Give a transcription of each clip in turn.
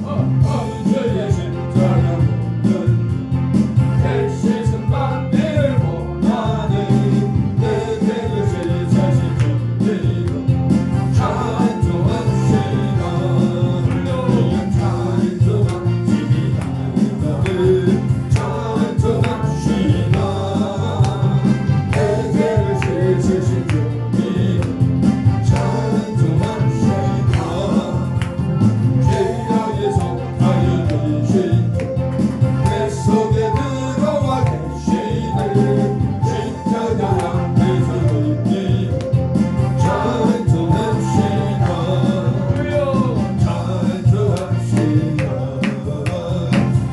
주의 십자가 묻는 내 시선 받기를 원하니 내 죄를 자신 죽이고 찬송합시다. 훌륭한 찬송합시다. 찬송합시다. 내 죄를 씻으신 주님 찬송합시다. 죄악에서 자유이신 내 속에 들어와 계시네. 십자가 앞에서 주님 찬송합시다. 찬송합시다.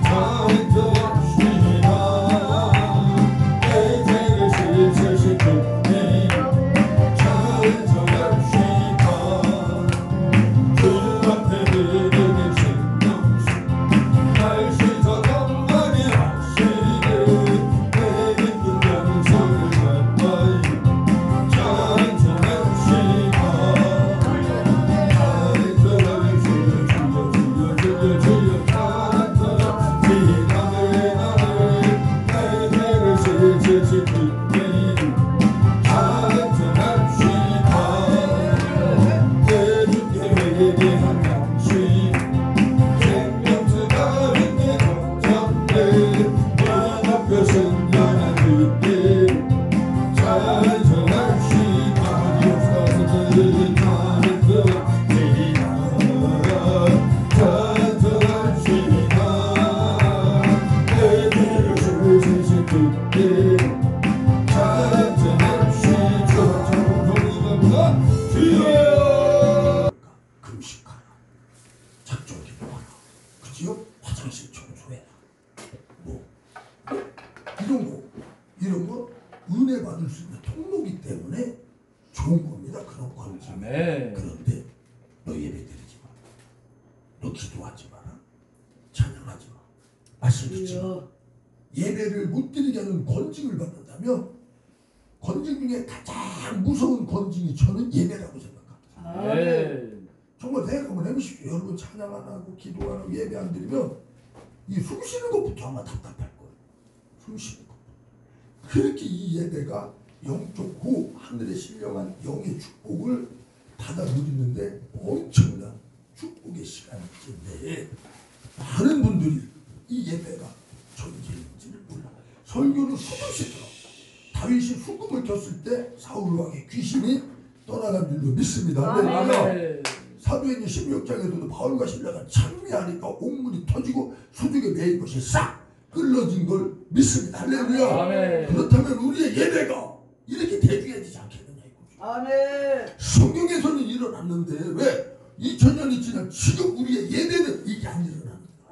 찬송합시다. 내 죄를 씻으신 주님 찬송합시다. 주 앞에 드리는 신령신 날 씻어서 많이 하시네. 내 깊은 영성을 가까이 찬송합시다. 찬송합시다. 주여 주여 찬송합시다. 내 죄를 씻으신 주님 찬송합시다. 내 주께 회개한 양심 생명수가 있는 걱정들 내 앞에 선전한 그때 찬송합시다. 역사서는 찬송합시다. 내 죄를 씻으신 그때 찬송합시다. 주여 금식하라. 작정 기도하라. 그지요? 화장실 청소해라. 뭐 이런 거 은혜 받을 수 있는 통로이기 때문에 좋은 겁니다. 그런 건지. 그런데 너 예배 드리지 마. 너 기도하지 마라. 찬양하지 마. 말씀 듣지 마. 예배를 못 드리게 하는 권징을 받는다면 권징 중에 가장 무서운 권징이 저는 예배라고 생각합니다. 정말 생각 한번 해보십시오. 여러분 찬양 안 하고 기도 안 하고 예배 안 드리면 이 숨 쉬는 것부터 아마 답답할 거예요. 숨 쉬는 것. 그렇게 이 예배가 영적 고 하늘의 신령한 영의 축복을 받아 누리는데 엄청난 축복의 시간인데 많은 분들이 이 예배가 존재인지를 몰라. 설교를 수없이 다윗이 수금을 켰을 때 사울 왕의 귀신이 떠나간 줄로 믿습니다. 사도행전 16장에서도 바울과 신라가 찬미하니까 옥문이 터지고 수족에 매인 것이 싹 흘러진 걸 믿습니다. 할렐루야. 그렇다면 우리의 예배가 이렇게 대중해야 되지 않겠느냐 이거죠. 성경에서는 일어났는데 왜 2000년이 지난 지금 우리의 예배는 이게 안 일어납니다.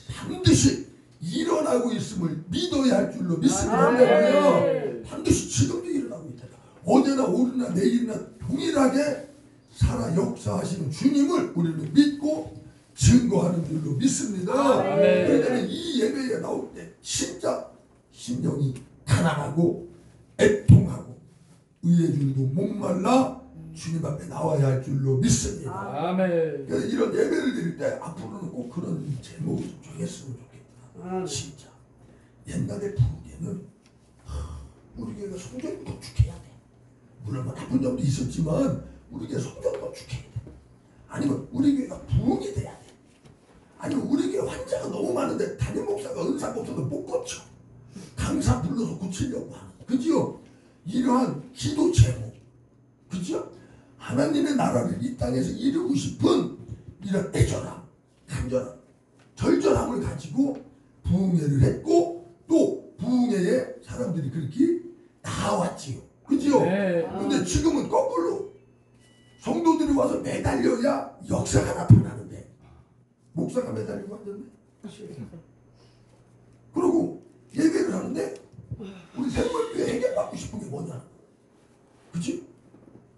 반드시 일어나고 있음을 믿어야 할 줄로 믿습니다. 할렐루야. 반드시 지금도 일어나고 있다. 어제나 오늘이나 내일이나 동일하게 살아 역사하시는 주님을 우리는 믿고 증거하는 줄로 믿습니다. 그러니까 이 예배에 나올 때 진짜 심령이 가난하고 애통하고 의의 줄도 목말라 주님 앞에 나와야 할 줄로 믿습니다. 그래서 이런 예배를 드릴 때 앞으로는 꼭 그런 제목을 좀 정했으면 좋겠다. 진짜 옛날에 부흥회는 우리 교회가 성전을 건축해야 돼. 물론 나쁜 점도 있었지만 우리 교회 성전을 건축해야 돼. 아니면 우리 교회가 부흥이 돼야 돼. 아니면 우리 교회 환자가 너무 많은데 담임 목사가 은사가 없어서 못 고쳐. 강사 불러서 고치려고 하는. 그죠? 이러한 기도 제목. 그죠? 하나님의 나라를 이 땅에서 이루고 싶은 이런 애절함, 간절함, 절절함을 가지고 부흥회를 했고 또 부흥회에 사람들이 그렇게 나왔지요. 그죠? 근데 지금은 거꾸로 성도들이 와서 매달려야 역사가 나타나는데 목사가 매달리고 앉았네. 그리고 예배를 하는데 우리 샘물교회 해결받고 싶은 게 뭐냐? 그치?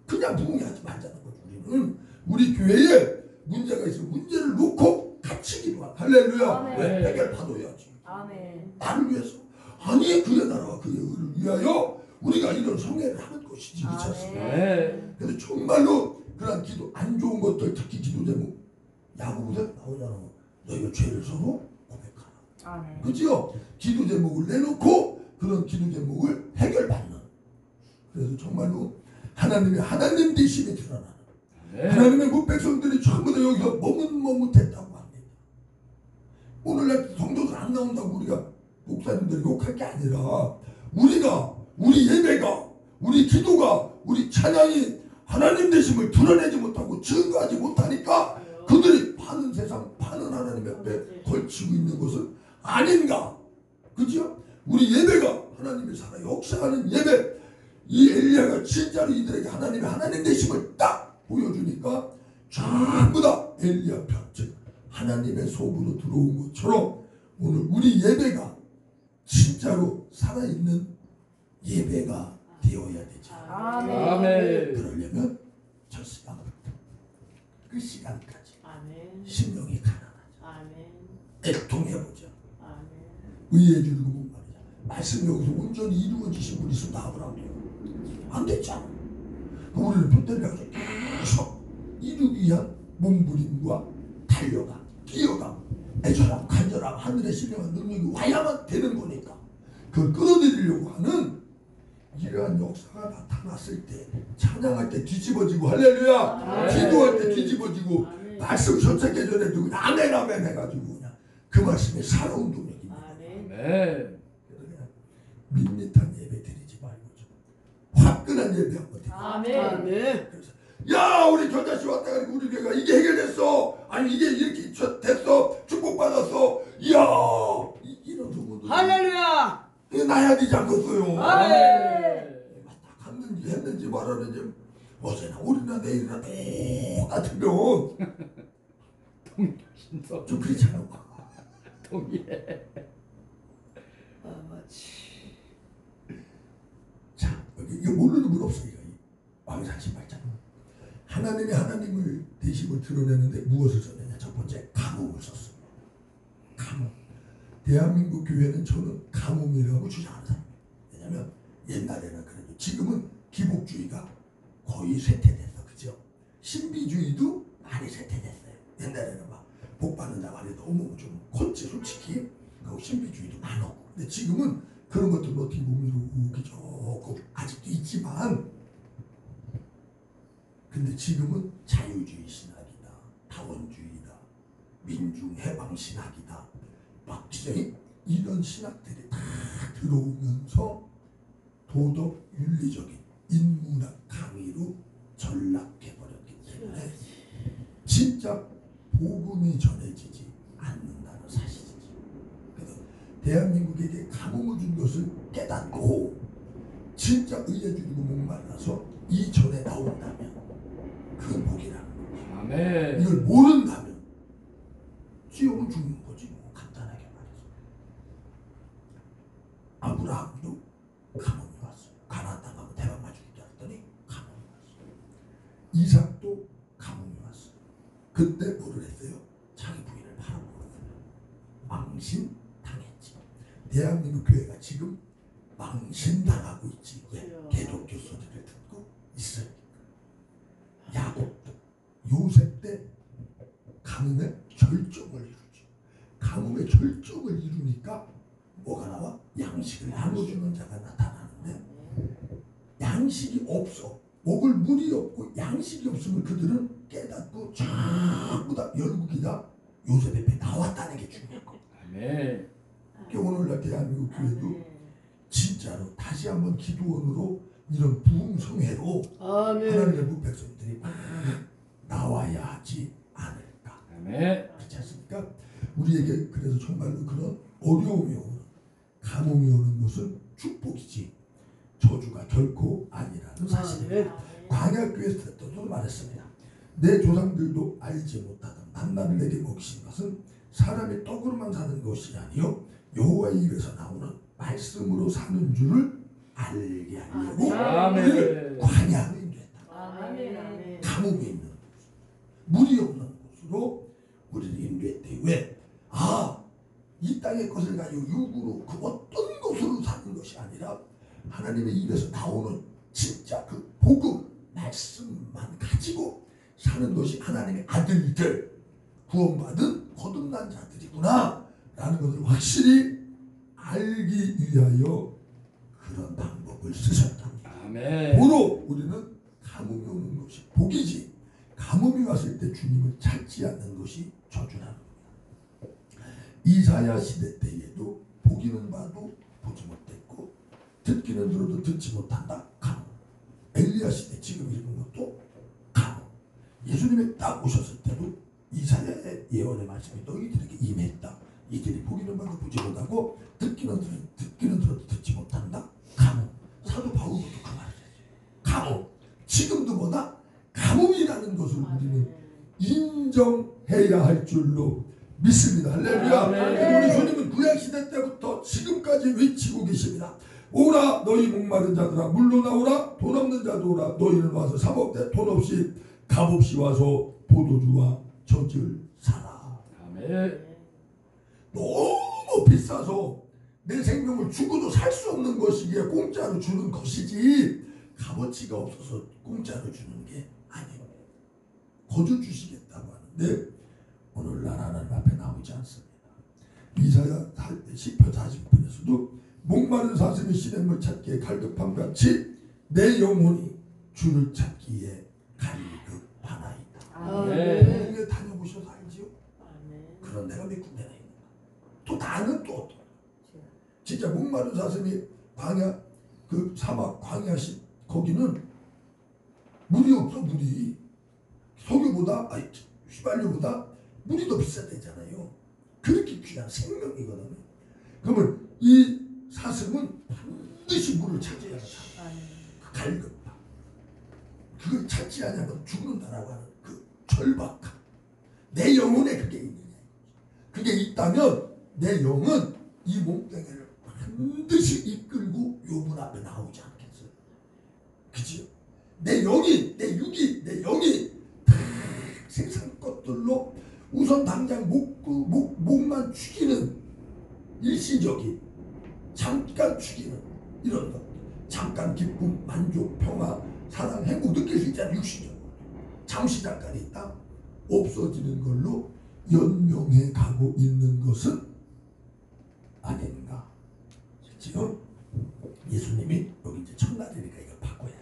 그냥 부흥회하지 말자는 거죠. 우리는 우리 교회에 문제가 있으면 문제를 놓고 같이 기도하라. 할렐루야. 왜? 해결받아야지. 나를 위해서. 아니 그의 나라와 그의 의를 위하여 우리가 이런 성회를 하는 것이지. 그렇지 않습니까? 그래서 정말로 그런 기도 안 좋은 것들 특히 기도 제목 야고보서 나오잖아. 너희가 죄를 서로 고백하라. 아멘. 그죠? 기도 제목을 내놓고 그런 기도 제목을 해결받는. 그래서 정말로 하나님의 하나님 되심이 드러나는. 하나님의 백성들이 전부 다 여기서 머뭇머뭇했다고 합니다. 오늘날 성도들 안 나온다고 우리가 목사님들 욕할 게 아니라 우리가 우리 예배가 우리 기도가 우리 찬양이 하나님 되심을 드러내지 못하고 증거하지 못하니까 그들이 파는 세상 파는 하나님 앞에 걸치고 있는 것은 아닌가. 그죠? 우리 예배가 하나님이 살아 역사하는 예배. 이 엘리야가 진짜로 이들에게 하나님의 하나님 되심을 딱 보여주니까 전부 다 엘리야 편, 즉 하나님의 속으로 들어온 것처럼 오늘 우리 예배가 진짜로 살아있는 예배가 되어야 되죠. 아멘. 그러려면 저 시간부터 그 시간까지 아멘. 심령이 가난하죠. 아멘. 애통해보죠. 아멘. 의에 줄고 못 말이죠. 말씀이 여기서 온전히 이루어지신 분이 있으면 나오라고요. 안 됐잖아. 우리는 붙들려가지고 계속 이루기 위한 몸부림과 달려감, 뛰어감, 애절함, 간절함, 하늘의 신령한 능력이 와야만 되는 거니까 그걸 끌어들이려고 하는 이러한 역사가 나타났을 때 찬양할 때 뒤집어지고 할렐루야, 기도할 때 뒤집어지고 말씀 현착해 전에도 그냥 아멘 아멘 해가지고 그냥 그 말씀이 살아온 동력입니다. 아멘. 밋밋한 예배 드리지 말고 좀 화끈한 예배 한번 드리고. 아멘. 그래서 야 우리 견자씨 왔다 그러니까 우리 교회가 이게 해결됐어. 아니 이게 이렇게 됐어. 축복받았어. 이야 이런 소문도 할렐루야. 이게 나야 되지 않겠어요. 아멘. 갔는지 했는지 말하는지 어제나 오늘이나 내일이나 똑같으면 좀 그렇잖아. 동의해. 자 여기 이거 모르는 분 없어. 이거 왕상신 발전. 하나님이 하나님을 대심을 드러내는데 무엇을 썼느냐. 첫 번째 가뭄을 썼습니다. 가뭄. 대한민국 교회는 저는 가뭄이라고 주장하는 사람이에요. 왜냐하면 옛날에는 그래도 지금은 기복주의가 거의 쇠퇴됐어. 그죠? 신비주의도 많이 쇠퇴됐어요. 옛날에는 막 복 받는다고 하니 너무 좀 컸지 솔직히. 그리고 신비주의도 많았고. 근데 지금은 그런 것들은 어떻게 보면 조금 아직도 있지만 근데 지금은 자유주의 신학이다. 다원주의다. 민중해방 신학이다. 막 이런 신학들이 다 들어오면서 도덕 윤리적인 인문학 강의로 전락해버렸기 때문에 진짜 복음이 전해지지 않는다는 사실이지. 그래서 대한민국에게 가뭄을 준 것을 깨닫고 진짜 의에 줄이고 목말라서 이 전에 나온다면 그건 복이라는 거지. 아멘. 이걸 모른다면 지옥은 죽는 거지 뭐 간단하게 말해서. 아브라함도 가뭄이 왔어요. 가나안 땅 가면 대박 맞추겠다 했더니 가뭄이 왔어요. 이삭도 가뭄이 왔어요. 그때 뭐를 했어요? 자기 부인을 팔아먹었어요. 망신당했지. 대한민국 교회가 지금 망신당하고 있지. 왜? 개독교 소리를 듣고 있으니까. 야곱도 요셉 때 가뭄의 절정을 이루죠. 가뭄의 절정을 이루니까 뭐가 나와? 양식을 나눠주는 자가 나타나는데 양식이 없어. 먹을 물이 없고 양식이 없으면 그들은 깨닫고 전부 다 열국이다 요셉 앞에 나왔다는 게 중요한 거예요. 아멘. 오늘날 대한민국 교회도 진짜로 다시 한번 기도원으로 이런 부흥성회로 하나님의 백성들이 나와야 하지 않을까. 아멘. 그렇지 않습니까? 우리에게 그래서 정말로 그런 어려움이 오는 가뭄이 오는 것은 축복이지 저주가 결코 아니라는 사실입니다. 광야교회에서 또 말했습니다. 내 조상들도 알지 못하던 만나를 내게 먹이신 것은 사람이 떡으로만 사는 것이 아니요 여호와의 입에서 나오는 말씀으로 사는 줄을 알게 하려고 우리를 광야로 인도했다. 가뭄이 있는 곳, 물이 없는 곳으로 우리를 인도했대. 왜? 이 땅의 것을 가지고 육으로 그 어떤 것으로 사는 것이 아니라 하나님의 입에서 나오는 진짜 그 복음 말씀만 가지고 사는 것이 하나님의 아들들 구원받은 거듭난 자들 있구나 라는 것을 확실히 알기 위하여 그런 방법을 쓰셨답니다. 아멘. 보로 우리는 가뭄이 오는 것이 복이지, 가뭄이 왔을 때 주님을 찾지 않는 것이 저주라는 겁니다. 이사야 시대 때에도 보기는 봐도 보지 못했고 듣기는 들어도 듣지 못한다. 가뭄. 엘리야 시대 지금 읽은 것도 가뭄. 예수님이 딱 오셨을 때도 이사야의 예언의 말씀이 너희들에게 임했다. 이들이 보기는 봐도 보지 못하고 듣기는 들어도 듣지 못한다. 가뭄. 사도 바울도 그 말을 했어요. 가뭄. 지금도 뭐다? 가뭄이라는 것을 우리는 인정해야 할 줄로 믿습니다. 할렐루야. 우리 주님은 구약시대 때부터 지금까지 외치고 계십니다. 오라 너희 목마른 자들아 물로 나오라 돈 없는 자도 오라 너희는 와서 사 먹되 돈 없이 값 없이 와서 포도주와 젖을 사라. 아멘. 너무 비싸서 내 생명을 주고도 살 수 없는 것이기에 공짜로 주는 것이지 값어치가 없어서 공짜로 주는 게 아니에요. 거저 주시겠다고 하는데 오늘날 하나님 앞에 나오지 않습니다. 이사야 10편 40편에서도 목마른 사슴이 시냇물 찾기에 갈급함같이 내 영혼이 주를 찾기에 갈급하나이다. 아멘. 국내 다녀보셔서 알지요? 그런 데가 몇 군데나 있는가. 또 나는 또 어떤 진짜 목마른 사슴이 광야 그 사막 광야시 거기는 물이 없어. 물이 석유보다 아니 휘발유보다 물이 더 비싸대잖아요. 그렇게 귀한 생명이거든요. 그러면 이 사슴은 반드시 물을 찾아야 살아. 그 갈급함 그걸 찾지 않으면 죽는다라고 하는 그 절박함 내 영혼에 그게 있느냐. 그게 있다면 내 영은 이 몸뚱이를 반드시 이끌고 요분 앞에 나오지 않겠어요. 그치요? 내 영이 내 육이 내 영이 다 세상 것들로 우선 당장 목만 죽이는 일시적인 잠깐 죽이는 이런 것 잠깐 기쁨 만족 평화 사랑 행복 느낄 수 있잖아요. 육신적으로 잠시 잠깐 있다 없어지는 걸로 연명해 가고 있는 것은 아닌가. 지금 예수님이 여기 이제 첫날이니까 이걸 바꿔야지.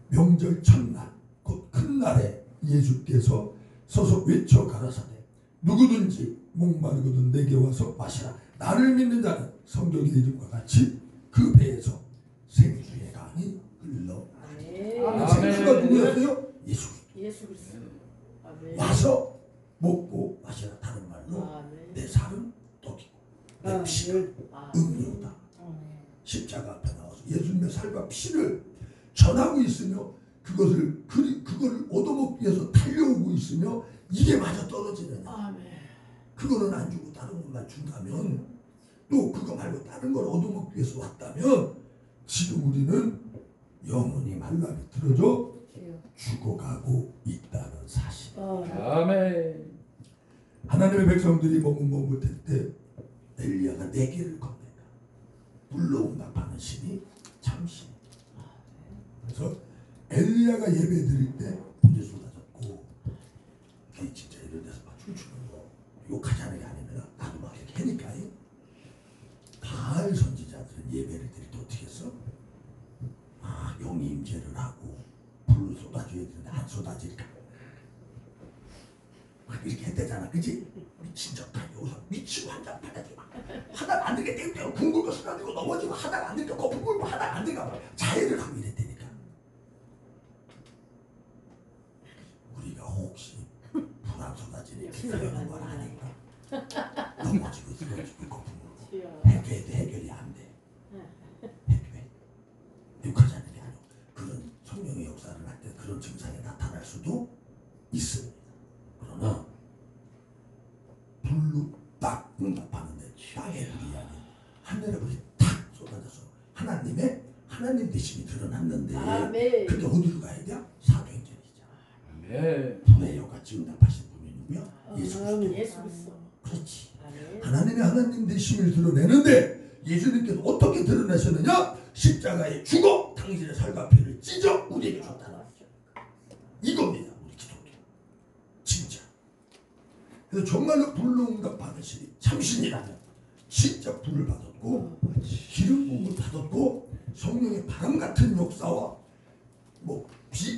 명절 첫날 곧 큰 날에 예수께서 서서 외쳐 가라사대 누구든지 목마르거든 내게 와서 마시라. 나를 믿는 자는 성경의 이름과 같이 그 배에서 생수의 강이 흘러나리라. 생수가 누구였어요? 예수 그리스도. 와서 먹고 마시라. 다른 말로 내 살은 떡이고 내 피는 음료다. 십자가 앞에 나와서 예수님의 살과 피를 전하고 있으며 그걸 얻어먹기 위해서 달려오고 있으며 이게 마저 떨어지느냐. 그거는 안 주고 다른 것만 준다면 또 그거 말고 다른 걸 얻어먹기 위해서 왔다면 지금 우리는 영혼이 말라 비틀어져 죽어가고 있다는 사실. 아멘. 하나님의 백성들이 머뭇머뭇할 때 엘리야가 4개를 건네다. 물로 응답하는 신이 참신. 그래서 엘리야가 예배 드릴 때 불이 쏟아졌고 그게 진짜 이런 데서 막 춤추는 거 욕하지 않은 게 아니라 나도 막 이렇게 하니까 바알 선지자들은 예배를 드릴 때 어떻게 했어? 영이 임재를 하고 불을 쏟아줘야 되는데 안 쏟아지니까 이렇게 했대잖아. 그치? 미친 척하니 여기서 미치고 한장 받아들고 하다가 안 되게 땡땡 둥글고 쓰러지고 넘어지고 하다가 안 되니까 거품 불고 하다가 안 되니까 자해를 하고 이랬다니까. 우리가 혹시 불안 쏟아지니 기다리는 건 아닌가? 넘어지고 쓰러지고 거품 불고 해결도 해결이 안 돼. 해결 욕하지 않는 게 아니고 그런 성령의 역사를 할 때 그런 증상이 나타날 수도 있습니다. 그러나 불로 딱 응답하는데 땅의 불이 아닌 하늘의 불이 탁 쏟아져서 하나님 되심이 드러났는데 그게 어디로 가야 돼? 사도행전이잖아. 불의 여같이 응답하신 분이 누구야? 예수 그리스도. 그렇지. 하나님의 하나님 되심을 드러내는데 예수님께서 어떻게 드러내셨느냐? 십자가에 죽어 당신의 살과 피를 찢어 우리에게 줬다는 거죠. 이겁니다. 우리 기독교 진짜 그래서 정말로 불능응답 받으시니 참신이라면 진짜 불을 받았고 기름 부음을 받았고 성령의 바람 같은 역사와 뭐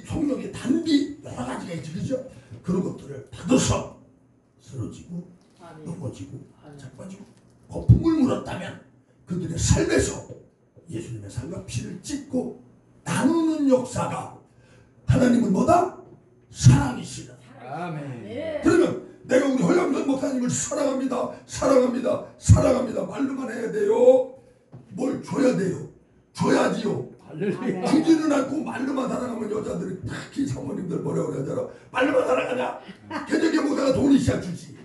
성령의 단비 여러 가지가 있죠, 그죠? 그런 것들을 받아서 쓰러지고 넘어지고 자빠지고 거품을 물었다면 그들의 삶에서 예수님의 삶과 피를 찢고 나누는 역사가 하나님은 뭐다? 사랑이시다. 아멘. 그러면 내가 우리 허영선 목사님을 사랑합니다, 사랑합니다, 사랑합니다 말로만 해야 돼요? 뭘 줘야 돼요? 줘야지요. 할렐루야. 주지는 않고 말로만 사랑하면 여자들이 특히 사모님들 뭐라 그러잖아. 말로만 사랑하냐? 개적의 목사가 돈이 시작 주지.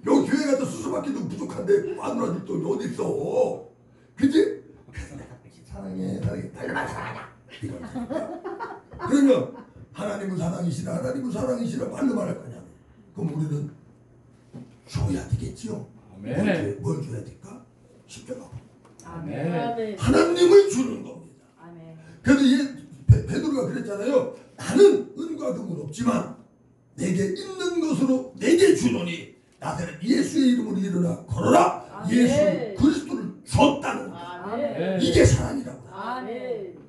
여기 교회 가서 수수받기도 부족한데 마누라 줄 돈이 어디 있어? 그지? 그래서 내가 사랑해, 사랑해, 말로만 사랑하냐? 이런 생각. 그러면 하나님은 사랑이시라, 하나님은 사랑이시라 말로만 할 거냐? 그럼 우리는 줘야 되겠지요. 아멘. 뭘 줘야 될까? 십자가. 아멘. 하나님을 주는 겁니다. 아멘. 그래서 베드로가 그랬잖아요. 나는 은과 금은 없지만 내게 있는 것으로 내게 주노니 나사렛 예수의 이름으로 일어나 걸어라. 아멘. 예수 그리스도를 줬다는 거예요. 아멘. 이게 사랑이라고. 아멘.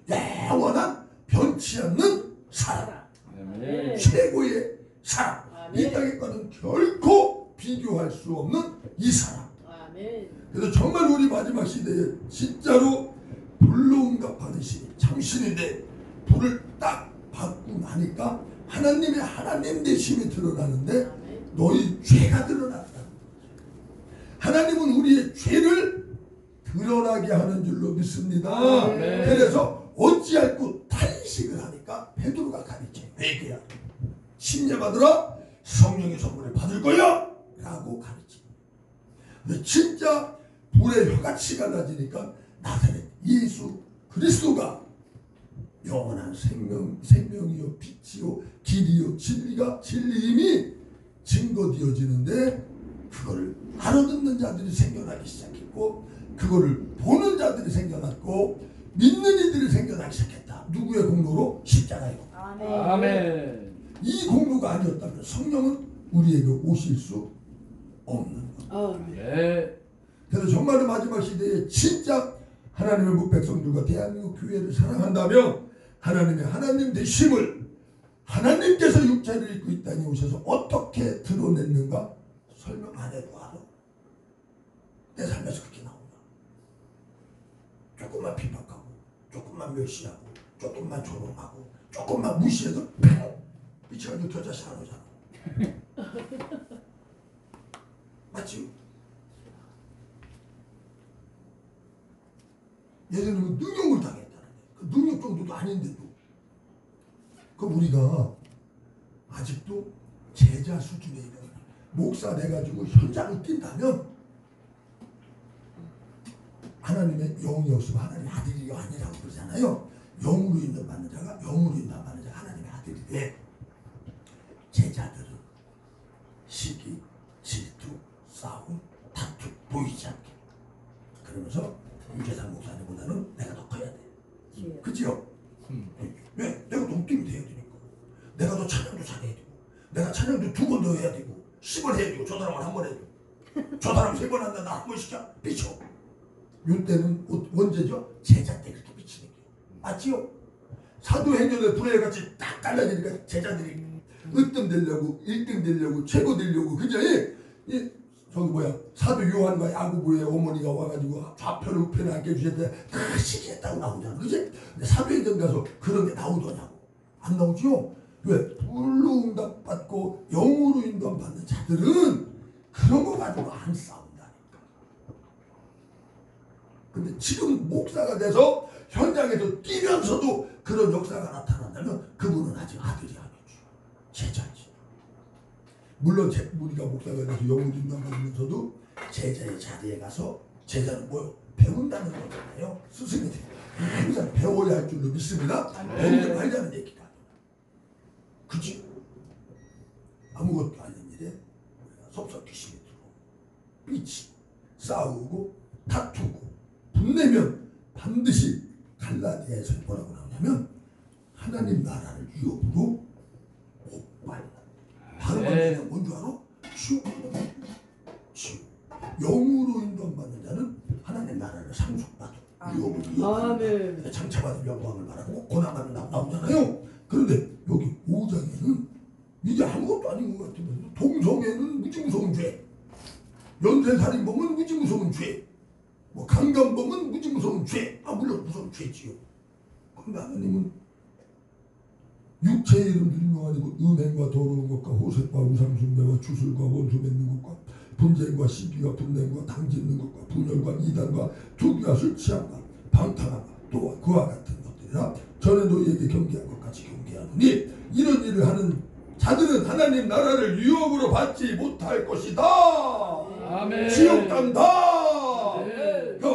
영원한 변치 않는 사랑. 아멘. 최고의 사랑. 이 아멘. 땅에과는 결코 비교할 수 없는 이 사랑. 아멘. 그래서 정말 우리 마지막 시대에 진짜로 불능응답 받으시니 참신인데 불을 딱 받고 나니까 하나님의 하나님 되심이 드러나는데 너희 죄가 드러났다. 하나님은 우리의 죄를 드러나게 하는 줄로 믿습니다. 아멘. 그래서 어찌할꼬 탄식을 하니까 베드로가 가르쳐요. 회개야. 침례 받으라. 성령의 선물을 받을 거야. 라고 가르쳐요. 근데 진짜 불의 혀같이 갈라지니까 나사렛 예수 그리스도가 영원한 생명이요 빛이요 길이요 진리임이 증거되어지는데 그거를 알아듣는 자들이 생겨나기 시작했고 그거를 보는 자들이 생겨났고 믿는 이들이 생겨나기 시작했다. 누구의 공로로? 십자가의 공로. 아멘. 아멘. 이 공로가 아니었다면 성령은 우리에게 오실 수 없는 것. 네. 그래서 정말로 마지막 시대에 진짜 하나님의 목백성들과 대한민국 교회를 사랑한다면 하나님의 하나님 되심을 하나님께서 육체를 입고 이 땅에 오셔서 어떻게 드러냈는가 설명 안 해도 알아. 내 삶에서 그렇게 나온다. 조금만 핍박하고 조금만 멸시하고 조금만 조롱하고 조금만 무시해도 미쳐가지고 저 자식 안 오잖아. 맞지? 예수님은 능욕을 당했다는데 그 능욕 정도도 아닌데도 그럼 우리가 아직도 제자 수준에 있는 목사 돼가지고 현장을 뛴다면 하나님의 영이 없으면 하나님의 아들이 아니라고 그러잖아요. 영으로 인도받는 자가 영으로 인도받는 자가 하나님의 아들이 돼. 제자들은 시기, 질투, 싸움, 다투 보이지 않게 그러면서 유재상 목사님보다는 내가 더 커야 돼. 그치요? 왜? 내가 더 웃기면 돼야 되니까. 내가 더 찬양도 잘해야 되고 내가 찬양도 2번 더 해야 되고 10번 해야 되고 저 사람은 한 번 해야 되고 저 사람 3번 한다 나 한 번 시켜 미쳐. 이때는 언제죠? 제자 때 그렇게 미치는 게 맞지요? 사도행전에 불의같이 딱 갈라지니까 제자들이 으뜸되려고 1등 되려고 최고 되려고 그죠? 저기 뭐야 사도 요한과 야고보의 어머니가 와가지고 좌편을 우편을 안겨주셨는데 다 시기했다고 나오잖아. 그지? 근데 사도행전 가서 그런 게 나오더냐고. 안 나오죠? 왜? 불로 응답 받고 영으로 인도함 받는 자들은 그런 거 가지고 안 싸운다니까. 근데 지금 목사가 돼서 현장에서 뛰면서도 그런 역사가 나타난다면 그분은 아직 아들이 아니죠. 제자지. 물론 우리가 목사가 돼서 영으로 인도함 받으면서도 제자의 자리에 가서 제자는 뭐요? 배운다는 거잖아요. 스승이 돼. 항상 배워야 할 줄로 믿습니다. 배우지 말자는 얘기가 아니야. 그치? 아무것도 아닌 일에 섭섭기심이 들고 삐치 싸우고 다투고 분내면 반드시 갈라디아에서 뭐라고 나오냐면 하나님 나라를 위협으로 못 받는다. 다른 말은 뭔 줄 알아? 지옥 지옥. 영으로 인도받는 자는 하나님 나라를 상속받아 유업을 이어받는다. 장차받은 영광을 말하고 고난받는 나오잖아요. 그런데 여기 5장에는 이게 아무것도 아닌 것 같으면서 동성애는 무지무서운 죄, 연쇄살인범은 무지무서운 죄, 뭐 강간범은 무지무서운 죄. 물론 무서운 죄지요. 그런데 하나님은 육체의 이름들이 아니고 음행과 더러운 것과 호색과 우상숭배와 주술과 원수 맺는 것과 분쟁과 시기와 분냄과 당짓는 것과 분열과 이단과 투기와 술 취함과 방탕함과 또한 그와 같은 것들이라 전에 너희에게 경계한 것 같이 경계하노니 이런 일을 하는 자들은 하나님 나라를 유업으로 받지 못할 것이다. 아멘. 지옥 간다.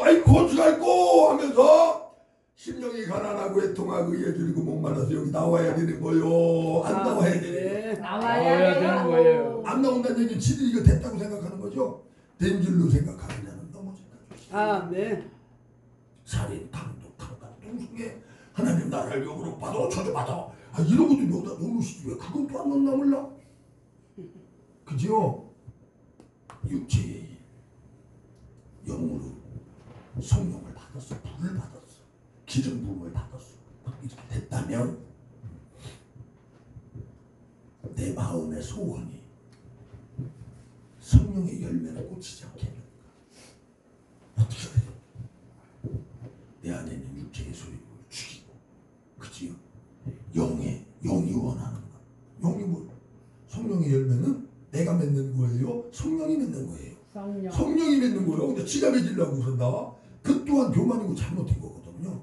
아이 고추갈고 하면서 심령이 가난하고 애통하고 의에 줄이고 목말라서 여기 나와야 되는 거요. 안 나와야 되는 거. 나와야 되는 거예요. 안 나온다는 얘기는 지들이 이거 됐다고 생각하는 거죠. 된 줄로 생각하는 자는 넘어질 것이다. 아멘. 살인, 강도, 강간, 동성애 하나님 나라를 영으로 받아 저주받아. 이런 것도 여기다 넣으시지 왜 그건 또 안 넣나 몰라. 그죠? 육체의 영으로 성령을 받았어. 불을 받았어. 기름 부음을 받았어. 이렇게 됐다면 내 마음의 소원이 성령의 열매를 꽂히지 않겠는가? 어떻게 돼요? 내 안에 있는 육체의 소유를 죽이고, 그지요? 영이 원하는 것. 영이 뭐? 성령의 열매는 내가 맺는 거예요? 성령이 맺는 거예요? 성령이 맺는 거예요. 근데 지가 맺으려고 그런다. 그 또한 교만이고 잘못된 거거든요.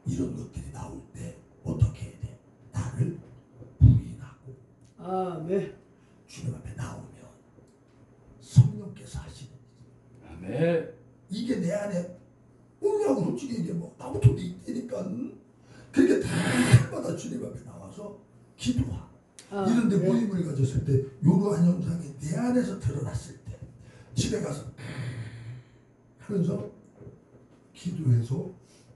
이런 것들이 나올 때 어떻게 해야 돼? 나를 부인하고 아멘. 주님 앞에 나오면 성령께서 하시는 아멘. 이게 내 안에 뭐냐고 솔직히 이게 뭐 나부터 있다니까. 그렇게 다마다 주님 앞에 나와서 기도하. 이런데 모임을 가졌을 때 이러한 현상이 내 안에서 드러났을 때 집에 가서 하면서 기도해서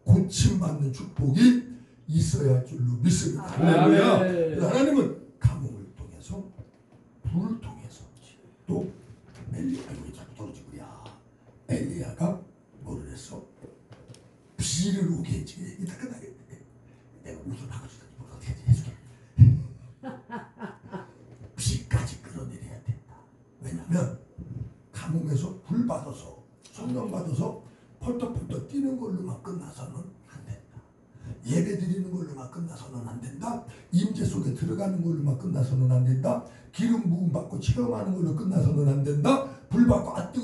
고침받는 축복이 있어야 할 줄로 믿습니다. 할렐루야. 그래서 하나님은 가뭄을 통해서 불을 통해서 또 엘리야가 자꾸 떨어지고야. 엘리야가 뭐를 했어? 비를 오게 해주게. 이따 끝나겠네. 내가 무슨 바꿔주더니 뭘 어떻게 해줄게. 비까지 끌어내려야 된다. 왜냐하면 가뭄에서 불 받아서 성령 받아서 펄떡펄떡 뛰는 걸로만 끝나서는 안 된다. 예배 드리는 걸로만 끝나서는 안 된다. 임재 속에 들어가는 걸로만 끝나서는 안 된다. 기름 부음 받고 체험하는 걸로 끝나서는 안 된다. 불 받고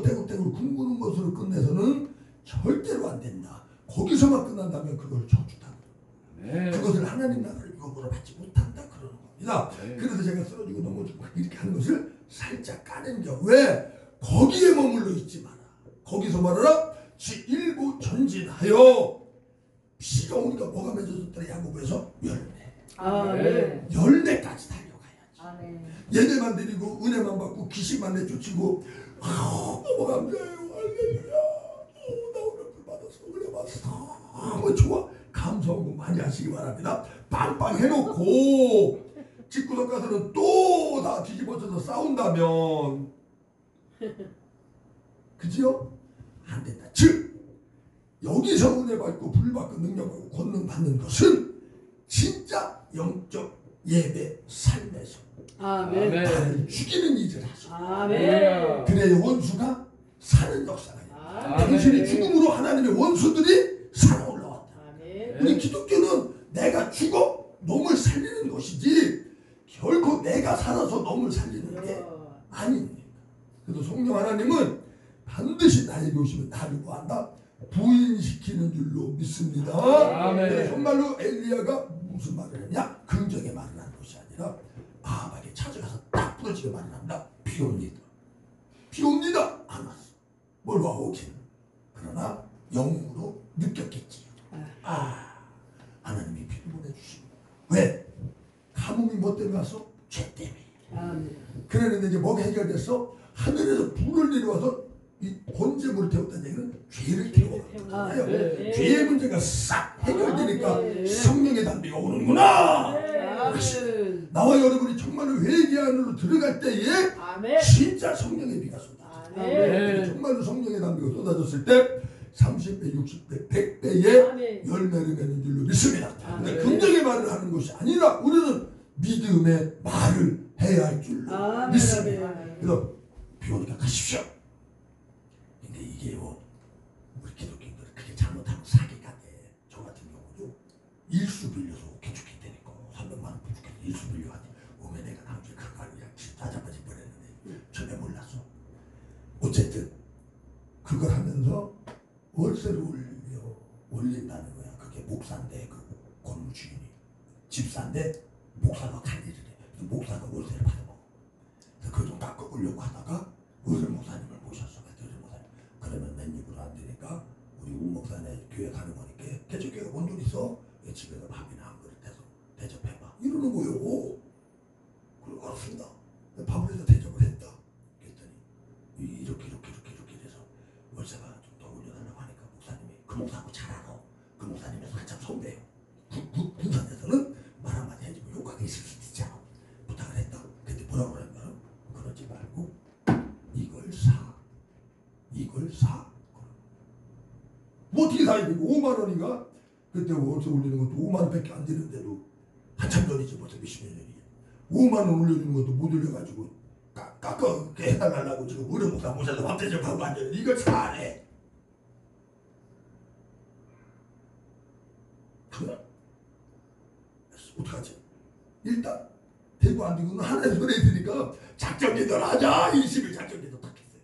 떼고 굶구는 것으로 끝내서는 절대로 안 된다. 거기서만 끝난다면 그걸 저주다. 그것을 하나님 나라를 유업으로 받지 못한다 그러는 겁니다. 그래서 제가 쓰러지고 넘어지고 이렇게 하는 것을 살짝 까는 겨. 왜? 거기에 머물러 있지 마라. 거기서 말하라. 지 일부 전진하여 피가 오니까 뭐가 맺어졌더라. 야고보에서 열매. 아멘. 열매까지 달려가야지. 아멘. 예배만 드리고 은혜만 받고 귀신만 내쫓이고 너무 감사해요. 할렐루야. 나 오늘 불 받았어. 은혜 받았어. 뭐 좋아. 감사하고 많이 하시기 바랍니다. 빵빵 해놓고 집구석 가서는 또 다 뒤집어져서 싸운다면 그지요? 안 된다. 즉 여기서 은혜 받고 불 받고 능력 받고 권능 받는 것은 진짜 영적 예배 삶에서 아멘. 나를 죽이는 일을 하시고 아멘. 그래야 원수가 사는 역사가 있다. 아멘. 당신이 죽음으로 하나님의 원수들이 살아 올라왔다. 아멘. 우리 기독교는 내가 죽어 놈을 살리는 것이지 결코 내가 살아서 놈을 살리는 게 아닙니다. 그래서 성령 하나님은 반드시 나에게 오시면 나를 구한다. 부인시키는 줄로 믿습니다. 아멘. 그래서 정말로 엘리야가 무슨 말을 했냐? 긍정의 말을 하는 것이 아니라 아합에게 찾아가서 딱 부러지게 말을 한다. 비 옵니다. 비 옵니다. 안 왔어. 뭘 와 오긴. 그러나 영으로 느꼈겠지요. 하나님이 비를 보내주십니다. 왜? 가뭄이 뭐 때문에 왔어? 죄 때문에. 아멘. 그랬는데 이제 뭐가 해결됐어? 하늘에서 불을 내려와서 이 번제물을 태웠다는 얘기는 죄를 태워왔잖아요. 네. 죄의 문제가 싹 해결되니까 성령의 담비가 오는구나. 아멘. 나와 여러분이 정말로 회개 안으로 들어갈 때에 아멘. 진짜 성령의 비가 쏟아져. 아멘. 정말로 성령의 담비가 쏟아졌을 때 30배, 60배, 100배의 아멘. 열매를 맺는 줄로 믿습니다. 근데 아멘. 긍정의 말을 하는 것이 아니라 우리는 믿음의 말을 해야 할 줄로 아멘. 믿습니다. 아멘. 그래서 비 오니까 가십시오. 근데 이게요, 우리 기독교인들은 그게 잘못하면 사기가 돼. 저 같은 경우도 일수 빌려서 오케이 죽기 때니까 300만 원 부족해서 일수 빌려가지. 오면 내가 다음 주에 그거 그냥 따자빠지 버렸는데 전에 몰랐어. 어쨌든 그걸 하면서 월세를 올린다는 거야. 그게 목사인데 그 건물 주인이 집사인데 목사가 갈 일을 해. 목사가 월세를 받아먹어. 그래서 그걸 좀 깎아보려고 하다가 의뢰 목사님을 모셨어. 의뢰 목사님. 그러면 맨입으로 안 되니까 우리 우 목사네 교회 가는 거니까 개척교회가 뭔 돈 있어? 집에서 밥이나 한 그릇 해서 대접해봐. 이러는 거요. 그리고 알았습니다. 밥을 해서 대접을 했다. 그랬더니 이렇게 돼서 월세가 좀 더 올려달라고 하니까 목사님이 그 목사하고 잘 알아. 그 목사님에서 한참 선배예요. 군산에서는 말 한마디 해주면 효과가 있을 수도 있잖아. 부탁을 했다. 근데 뭐라고 그랬냐면 그러지 말고 이걸 사. 뭐 어떻게 사야 되고 5만 원인가? 그때 월세 올리는 것도 5만 원밖에 안 되는데도 한참 전이지 벌써 몇십 년 전이야. 5만 원 올려주는 것도 못 올려가지고 깎아 해달라고 지금 의뢰 목사 모셔서 밥 대접하고 앉아있는데 이걸 사래. 그래? 어떡하지? 일단 되고 안 되고는 하나의 손에 있으니까 작전기들 하자. 20일 작전기도 딱 했어요.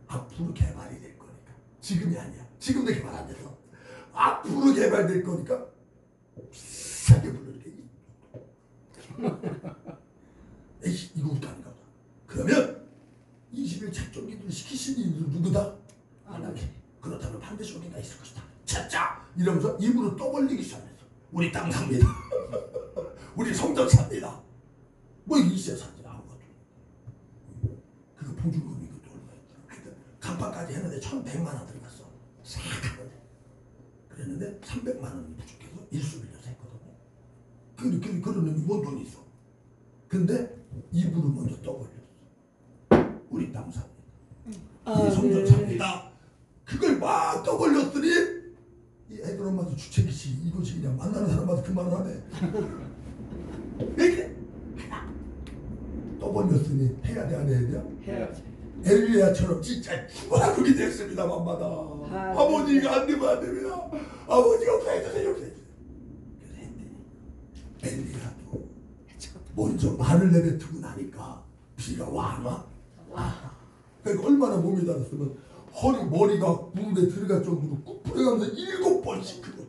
앞으로 개발이 될 거니까. 지금이 아니야. 지금도 개발 안 돼서 앞으로 개발될 거니까 비싸게 불러줄게. 에이 이거 웃다니까. 그러면 20일 작전기들 시키신 이들 누구다? 안 하게. 그렇다면 반드시 어딘가 있을 것이다. 찾자! 이러면서 입으로 떠벌리기 시작했어. 우리 땅 삽니다. 우리 성전 삽니다. 뭐 이세 사지 아무것도. 그거 보증금이 그것도 얼마였더라. 하여튼 간판까지 했는데 1,100만 원 들어갔어. 싹 하는데. 그랬는데 300만 원이 부족해서 일수 빌려서 했거든요. 그러는 뭔 돈이 있어. 근데 입으로 먼저 떠벌렸어. 우리 땅 삽니다. 우리 성전 삽니다. 그걸 막 떠벌렸더니 이 애들 엄마도 주책이지. 이것이 그냥 만나는 사람마다 그 말을 하네. 왜 그래? 떠벌렸으니 해야 돼 안 해야 돼? 해야지. 엘리야처럼 진짜 죽어나가게 됐습니다. 맘마다. 아버지가 안 되면 안 됩니다. 아버지가 없어해주세요. 그래서 했더니 엘리야도 먼저 말을 내뱉고 나니까 비가 와나? 그러니까 얼마나 몸이 닳았으면 머리가 물에 들어갈 정도로 꾹뿌려가면서 7번씩 그것도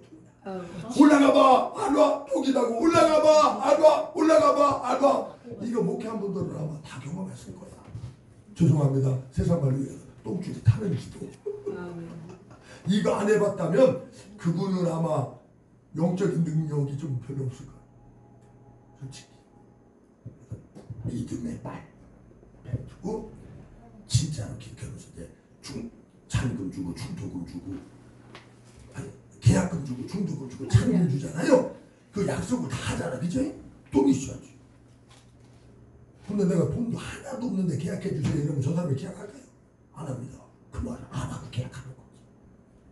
올라가봐 안 와. 여기다고 올라가봐 안 와. 올라가봐 안 와. 이거 목회 한 분들은 아마 다 경험했을 거야. 죄송합니다. 세상 말로 해서 똥줄이 타는 기도. 이거 안 해봤다면 그분은 아마 영적인 능력이 좀 별로 없을 거야. 솔직히 믿음의 말 뱉고 진짜로 기켜면서 이제 잔금 주고 충도금 주고 아니 계약금 주고 충도금 주고 잔금 주잖아요. 그 약속을 다 하잖아. 그죠? 돈이 있어야지. 근데 내가 돈도 하나도 없는데 계약해 주세요 이러면 저 사람이 계약할까요? 안 합니다. 그 말을 안 하고 계약하는 거지.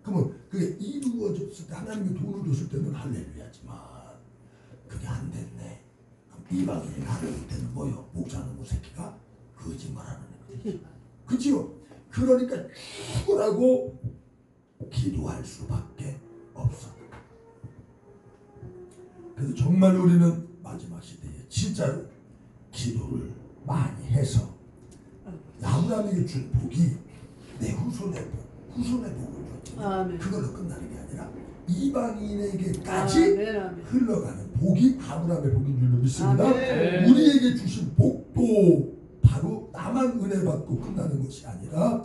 그러면 그게 이루어졌을 때 하나님이 돈을 줬을 때는 할렐루야지만 그게 안 됐네. 그럼 이방인이 하려는 때는 뭐요? 목사는 뭐 새끼가 거짓말하는 애거든요. 그치요? 그러니까 죽으라고 기도할 수밖에 없어. 그래서 정말 우리는 마지막 시대에 진짜로 기도를 많이 해서 아브라함에게 준 복이 내 후손의 복을 줬지. 그걸로 끝나는 게 아니라 이방인에게까지 흘러가는 복이 아브라함의 복인 줄로 믿습니다. 우리에게 주신 복도 바로 나만 은혜 받고 끝나는 것이 아니라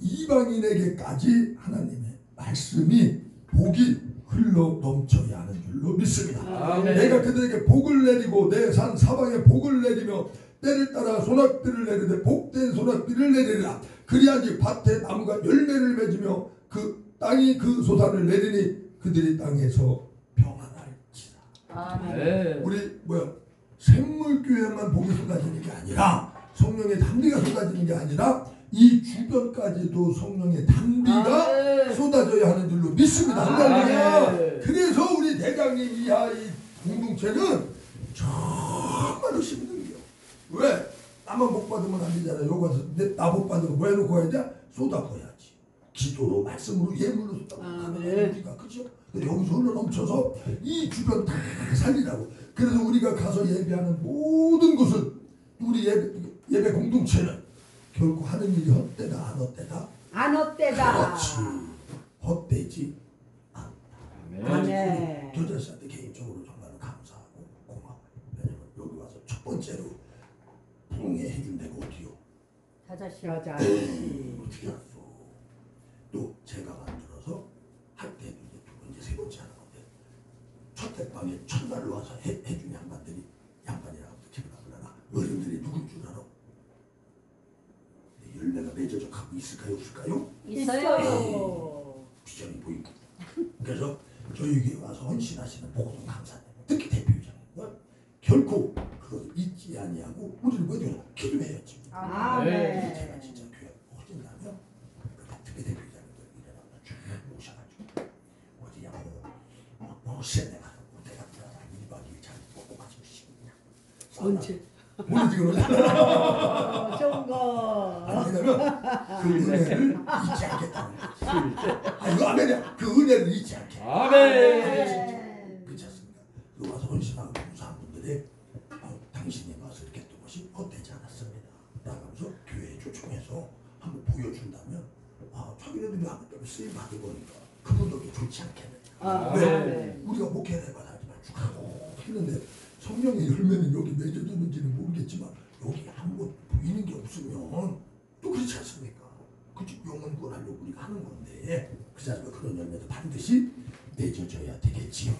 이방인에게까지 하나님의 말씀이 복이 흘러 넘쳐야 하는 줄로 믿습니다. 내가 그들에게 복을 내리고 내 산 사방에 복을 내리며 때를 따라 소낙비를 내리되 복된 소낙비를 내리라. 그리하지 밭에 나무가 열매를 맺으며 그 땅이 그 소산을 내리니 그들이 땅에서 평안할지라. 아멘. 네. 우리 샘물교회만 복이 쏟아지는 게 아니라 성령의 단비가 쏟아지는 게 아니라 이 주변까지도 성령의 단비가 쏟아져야 하는 줄로 믿습니다. 할렐루야. 그래서 우리 대장님 이하 이 공동체는 정말로 힘들어요. 왜? 나만 복 받으면 안 되잖아요. 여기 와서 나 복 받으면 뭐 해놓고 가야 돼? 쏟아부어야지. 기도로, 말씀으로, 예물로 쏟아부어야 우리가. 그죠? 여기서 흘러 넘쳐서 이 주변 다 살리라고. 그래서 우리가 가서 예배하는 모든 곳은 우리 예배 공동체는 결코 하는 일이 헛되다 안 헛되다? 안 헛되다. 그렇지. 헛되지 않다. 아멘. 교자 씨한테 개인적으로 정말 감사하고 고마워요. 왜냐면 여기 와서 첫 번째로 부흥회 해준 데가 어디요? 자자씨. 어떻게 알았어? 또 제가 만들어서 할 때도 이제 두 번째, 세 번째 하는 건데 첫 대방에 첫날로 와서 해준 양반들이 양반이라고 기분하구나. 어른들이 누군 줄 알아? 열매가 맺어져 갖고 있을까요? 없을까요? 있어요. 비전이 보이고. 그래서 저에게 와서 헌신하시는 모든 강사님, 특히 대표이장님 결코 그거 잊지 아니하고 우리를 뭐죠? 기도해야지. 아멘. 제가 진짜 교회 오신다면 특히 대표이장님들 일어나서 쭉 모셔가지고 어디야 세네가 내가 1박 2일 잘 먹고 마시고 싶냐. 언제? 모르지 그러냐. 좋은 거. 왜냐면 그 은혜를 잊지 않겠다는 거지. 이거 아멘이야. 그 은혜를 잊지 않게. 아멘. 그렇지 않습니까? 그 와서 헌신하고 봉사한 분들이 당신이 와서 이렇게 또 것이 헛되지 않았습니다. 나가면서 교회에 초청해서 한번 보여준다면 자기네들이 하는 대로 쓰임 받을 거니까 그분들도 좋지 않겠느냐. 왜? 우리가 목회를 해봐야지만 쭉 하고 했는데 성령의 열매는 여기 맺어두는지는 모르겠지만 여기 아무것도 보이는 게 없으면 또 그렇지 않습니까? 그치? 영혼 구원하려고 우리가 하는 건데 그렇지 않습니까? 그런 열매도 반드시 맺어져야 되겠지요.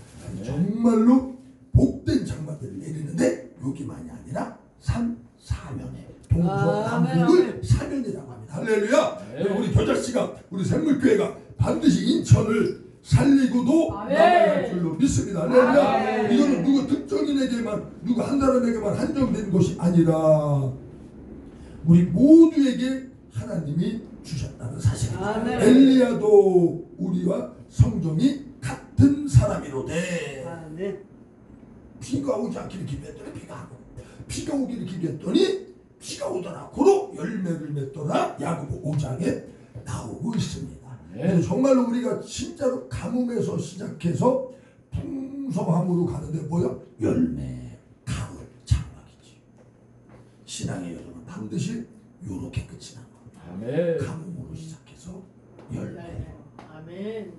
정말로 복된 장막들을 내리는데 여기만이 아니라 사면에 동서남북을 사면이라고 합니다. 할렐루야. 우리 교자씨가 우리 샘물교회가 반드시 인천을 살리고도 나가야 할 줄로 믿습니다. 할렐루야. 이거는 누구 특정인에게만 누구 한 사람에게만 한정된 것이 아니라 우리 모두에게 하나님이 주셨다는 사실입니다. 엘리야도 우리와 성정이 같은 사람이로되 비가 오지 않기를 기도했더니 비가 오기를 기도했더니 비가 오더라. 고로 열매를 맺더라. 야고보 5장에 나오고 있습니다. 그래서 정말로 우리가 진짜로 가뭄에서 시작해서 풍성함으로 가는데 뭐야? 열매, 가을, 장막이지. 신앙의 여정은 반드시 요렇게 끝이 난 겁니다. 아멘. 가뭄으로 시작해서 열매. 아멘.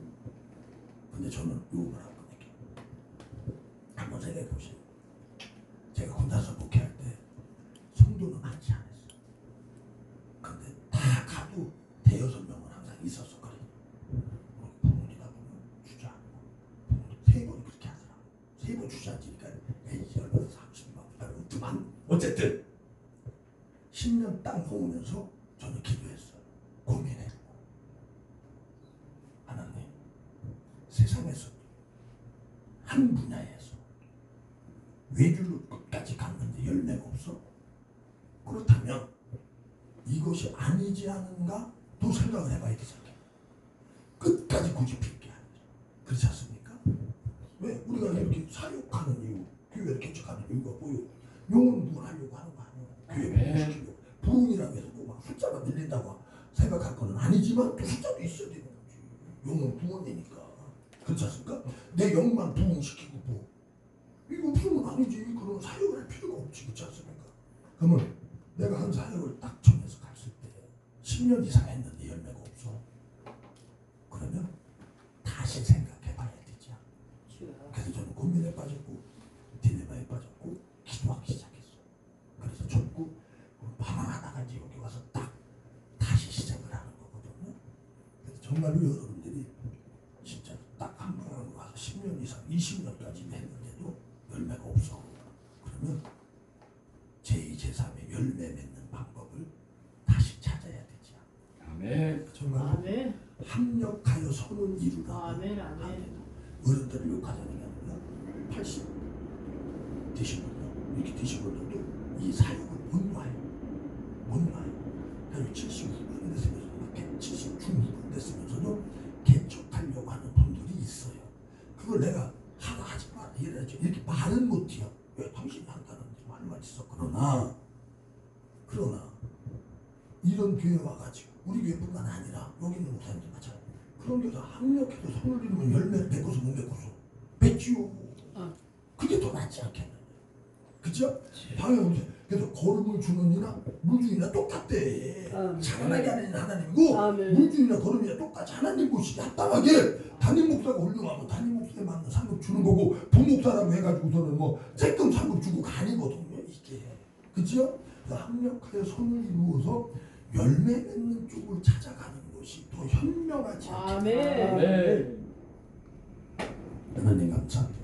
근데 저는 요걸 할 거니까 한번 생각해 보세요. 제가 혼자서 목회할 때 성도는 많지 않았어요. 근데 다 가도 대여섯 명은 항상 있었어. 그래. 부모이다 보면 주저앉고 세 번이 그렇게 하더라. 세 번 주저앉으니까 에이지 얼마나 30만 그만. 어쨌든 10년 딱 먹으면서 저는 기도했어요. 고민했고 하나님 세상에서 한 분야에서 외줄로 끝까지 갔는데 열매가 없어? 그렇다면 이것이 아니지 않은가? 또 생각을 해봐야 되잖아요. 끝까지 고집필 게 아니죠. 그렇지 않습니까? 왜? 우리가 이렇게 사역하는 이유, 교회를 개척하는 이유가 뭐예요? 영혼 부흥하려고 하는 거 아니에요? 교회 부흥시키려고. 부흥이라고 해서 뭐 막 숫자가 늘린다고 생각할 거는 아니지만 또 숫자도 있어야 되는 거지. 영혼 부흥이니까. 그렇지 않습니까? 내 영만 부흥시키고 뭐 이거 부흥은 아니지. 그런 사역을 할 필요가 없지. 그렇지 않습니까? 그러면 내가 한 사역을 딱 정해서 갔을 때 10년 이상 했는데 열매가 없어. 그러면 다시 생각해 봐야 되지. 그래서 저는 고민에 빠졌고 딜레마에 빠졌고 기도하기 시작했어. 그래서 접고 방황하다가 이제 여기 와서 딱 다시 시작을 하는 거거든요. 그래서 정말로 여러분들이 진짜 딱 한 방황으로 와서 10년 이상 20년까지 했는데도 열매가 없어. 그러면 제2, 제3의 열매 맺는 방법을 다시 찾아야 되지. 아멘. 정말 합력하여 선을 이루라. 아멘. 어른들을 욕하자는 게 아니라 80 되시면요. 이렇게 되시면서도 이 사역을 못 놔요. 못 놔요. 그래서 70 후반 됐으면서도 70 중후반 됐으면서도 개척하려고 하는 분들이 있어요. 그걸 내가 하지 마라 이래야죠. 이렇게 말은 못해요. 왜 당신이 한다는데 말만 있어. 그러나 이런 교회 와가지고 우리 교회뿐만 아니라 여기 있는 목사님들 마찬가지. 그런 데서 학력해서 손을 이루면 열매를 맺고서 못 맺고서 맺지요. 그게 더 낫지 않겠느냐. 그죠? 방해 그래서 거름을 주는 이나 물주이나 똑같대. 자라나게 하는 이는 하나님이고 아멘. 물주이나 거름이나 똑같이 하나님 보시기 합당하게 담임 목사가 훌륭하면 담임 목사에 맞는 상급 주는 거고 부목사라고 해가지고서는 뭐 쬐끔 상급 주고 아니거든요. 이게. 그죠? 합력하여 선을 이루어서 열매 맺는 쪽을 찾아가는 것이 더 현명하지 않겠나. 아멘. 아멘. 하나님 감사합니다.